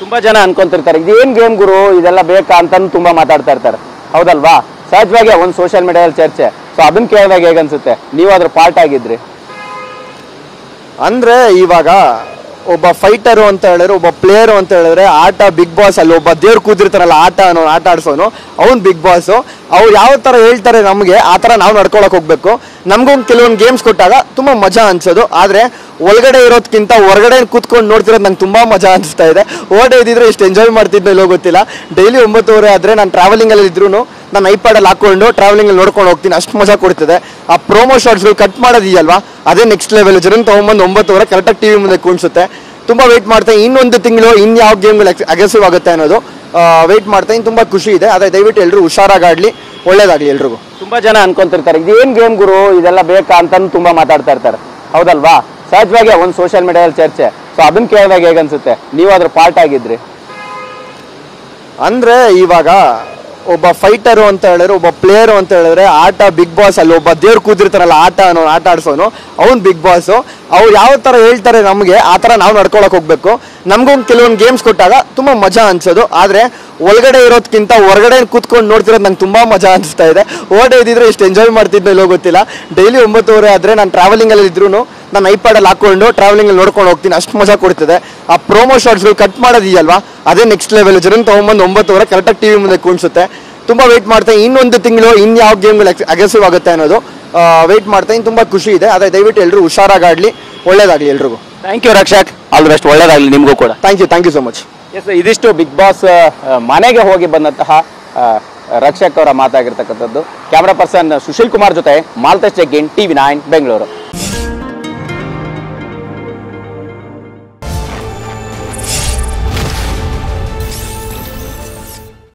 ತುಂಬಾ ಜನ ಅನ್ಕೊಂತಿರ್ತಾರೆ ಇದೇನ್ ಗೇಮ್ ಗುರು ಇದೆಲ್ಲ ಬೇಕಾ ಅಂತ ತುಂಬಾ ಮಾತಾಡ್ತಾ ಇರ್ತಾರೆ, ಹೌದಲ್ವಾ? ಸಹಜವಾಗಿ ಒಂದು ಸೋಷಿಯಲ್ ಮೀಡಿಯಾದಲ್ಲಿ ಚರ್ಚೆ. ಸೊ ಅದನ್ನ ಕೇಳಿದಾಗ ಹೇಗನ್ಸುತ್ತೆ, ನೀವು ಅದ್ರ ಪಾರ್ಟ್ ಆಗಿದ್ರಿ ಅಂದ್ರೆ? ಇವಾಗ ಒಬ್ಬ ಫೈಟರು ಅಂತ ಹೇಳಿದ್ರೆ, ಒಬ್ಬ ಪ್ಲೇಯರು ಅಂತ ಹೇಳಿದ್ರೆ ಆಟ ಬಿಗ್ ಬಾಸ್ ಅಲ್ಲಿ ಒಬ್ಬ ದೇವ್ರು ಕೂತಿರ್ತಾರಲ್ಲ ಆಟ ಆಡ್ಸೋನು ಅವ್ನು ಬಿಗ್ ಬಾಸ್. ಅವ್ರು ಯಾವ ತರ ಹೇಳ್ತಾರೆ ನಮ್ಗೆ ಆ ತರ ನಾವು ನಡ್ಕೊಳಕ್ ಹೋಗ್ಬೇಕು. ನಮ್ಗೊಂದು ಕೆಲವೊಂದು ಗೇಮ್ಸ್ ಕೊಟ್ಟಾಗ ತುಂಬಾ ಮಜಾ ಅನ್ಸೋದು, ಆದ್ರೆ ಒಳಗಡೆ ಇರೋದಕ್ಕಿಂತ ಹೊರಗಡೆ ಕೂತ್ಕೊಂಡು ನೋಡ್ತಿರೋದು ನಂಗೆ ತುಂಬಾ ಮಜಾ ಅನಿಸ್ತಾ ಇದೆ. ಓಡೇ ಇದ್ದಿದ್ರೆ ಎಷ್ಟು ಎಂಜಾಯ್ ಮಾಡ್ತಿದ್ನೋ ಇಲ್ಲೋ ಗೊತ್ತಿಲ್ಲ. ಡೈಲಿ 9 ಆದ್ರೆ ನಾನು ಟ್ರಾವೆಲಿಂಗ್ ಅಲ್ಲಿ ಇದ್ರು ನಾನು ಐಪ್ಯಾಡಲ್ಲಿ ಹಾಕೊಂಡು ಟ್ರಾವೆಲಿಂಗ್ ಅಲ್ಲಿ ನೋಡ್ಕೊಂಡು ಹೋಗ್ತೀನಿ, ಅಷ್ಟು ಮಜಾ ಕೊಡ್ತಿದೆ. ಆ ಪ್ರೋಮೋ ಶಾರ್ಟ್ಸ್ಗಳು ಕಟ್ ಮಾಡೋದಿದೆಯಲ್ವಾ, ಅದೇ ನೆಕ್ಸ್ಟ್ ಲೆವೆಲ್. ಜನ ತಗೊಂಬಂದು 9 ಕರೆಕ್ಟಾಗಿ ಟಿವಿ ಮುಂದೆ ಕೂಣಿಸುತ್ತೆ. ತುಂಬಾ ವೆಯ್ಟ್ ಮಾಡ್ತೀನಿ, ಇನ್ನೊಂದು ತಿಂಗಳು ಯಾವ ಗೇಮ್ಗಳು ಅಗ್ರೆಸಿವ್ ಆಗುತ್ತೆ ಅನ್ನೋದು ವೆಯ್ಟ್ ಮಾಡ್ತೀನಿ. ತುಂಬಾ ಖುಷಿ ಇದೆ. ಅದೇ ದಯವಿಟ್ಟು ಎಲ್ಲರೂ ಹುಷಾರಾಗಾಡ್ಲಿ, ಒಳ್ಳೇದಾಗ್ಲಿ ಎಲ್ರಿಗೂ. ತುಂಬಾ ಜನ ಅನ್ಕೊಂತಿರ್ತಾರೆ ಇದೇನ್ ಗೇಮ್ ಗುರು ಇದೆಲ್ಲ ಬೇಕಾ ಅಂತ ತುಂಬಾ ಮಾತಾಡ್ತಾ ಇರ್ತಾರೆ, ಹೌದಲ್ವಾ? ಸಹಜವಾಗಿ ಒಂದು ಸೋಷಿಯಲ್ ಮೀಡಿಯಾದಲ್ಲಿ ಚರ್ಚೆ. ಸೊ ಅದನ್ನ ಕೇಳಿದಾಗ ಹೇಗನ್ಸುತ್ತೆ, ನೀವು ಅದ್ರ ಪಾರ್ಟ್ ಆಗಿದ್ರಿ ಅಂದ್ರೆ? ಇವಾಗ ಒಬ್ಬ ಫೈಟರು ಅಂತ ಹೇಳಿದ್ರೆ, ಒಬ್ಬ ಪ್ಲೇಯರು ಅಂತ ಹೇಳಿದ್ರೆ ಆಟ ಬಿಗ್ ಬಾಸ್ ಅಲ್ಲಿ ಒಬ್ಬ ದೇವ್ರು ಕೂತಿರ್ತಾರಲ್ಲ ಆಟ ಆಡ್ಸೋನು ಅವ್ನು ಬಿಗ್ ಬಾಸ್. ಅವ್ರು ಯಾವ ತರ ಹೇಳ್ತಾರೆ ನಮ್ಗೆ ಆ ತರ ನಾವು ನಡ್ಕೊಳಕ್ ಹೋಗ್ಬೇಕು. ನಮ್ಗೊಂದು ಕೆಲವೊಂದು ಗೇಮ್ಸ್ ಕೊಟ್ಟಾಗ ತುಂಬಾ ಮಜಾ ಅನ್ಸೋದು, ಆದ್ರೆ ಒಳಗಡೆ ಇರೋದಕ್ಕಿಂತ ಹೊರಗಡೆ ಕೂತ್ಕೊಂಡು ನೋಡ್ತಿರೋದು ನಂಗೆ ತುಂಬಾ ಮಜಾ ಅನಿಸ್ತಾ ಇದೆ. ಓಡೇ ಇದ್ದಿದ್ರೆ ಎಷ್ಟು ಎಂಜಾಯ್ ಮಾಡ್ತಿದ್ನೋ ಇಲ್ಲೋ ಗೊತ್ತಿಲ್ಲ. ಡೈಲಿ 9 ಆದ್ರೆ ನಾನು ಟ್ರಾವೆಲಿಂಗ್ ಅಲ್ಲಿ ಇದ್ರು ನಾನು ಐಪ್ಯಾಡಲ್ಲಿ ಹಾಕೊಂಡು ಟ್ರಾವೆಲಿಂಗ್ ಅಲ್ಲಿ ನೋಡ್ಕೊಂಡು ಹೋಗ್ತೀನಿ, ಅಷ್ಟು ಮಜಾ ಕೊಡ್ತಿದೆ. ಆ ಪ್ರೋಮೋ ಶಾರ್ಟ್ಸ್ಗಳು ಕಟ್ ಮಾಡೋದಿದೆಯಲ್ವಾ, ಅದೇ ನೆಕ್ಸ್ಟ್ ಲೆವೆಲ್. ಜನ ತಗೊಂಬಂದು 9 ಕರೆಕ್ಟಾಗಿ ಟಿವಿ ಮುಂದೆ ಕೂಣಿಸುತ್ತೆ. ತುಂಬಾ ವೆಯ್ಟ್ ಮಾಡ್ತೀನಿ, ಇನ್ನೊಂದು ತಿಂಗಳು ಯಾವ ಗೇಮ್ಗಳು ಅಗ್ರೆಸಿವ್ ಆಗುತ್ತೆ ಅನ್ನೋದು ವೆಯ್ಟ್ ಮಾಡ್ತೀನಿ. ತುಂಬಾ ಖುಷಿ ಇದೆ. ಅದೇ ದಯವಿಟ್ಟು ಎಲ್ಲರೂ ಹುಷಾರಾಗಾಡ್ಲಿ, ಒಳ್ಳೇದಾಗ್ಲಿ ಎಲ್ರಿಗೂ. Thank you Rakshak, all the best, ಒಳ್ಳೇದಾಗ್ಲಿ ನಿಮಗೂ ಕೂಡ. Thank you so much. Yes, ಇದಿಷ್ಟು ಬಿಗ್ ಬಾಸ್ ಮನೆಗೆ ಹೋಗಿ ಬಂದಂತಹ ರಕ್ಷಕ್ ಅವರ ಮಾತಾಗಿರ್ತಕ್ಕಂಥದ್ದು. ಕ್ಯಾಮ್ರಾ ಪರ್ಸನ್ ಸುಶೀಲ್ ಕುಮಾರ್ ಜೊತೆ ಮಾಲ್ತೇಶ್ ಜಗ್ಗಿನ್, TV9 ಬೆಂಗಳೂರು.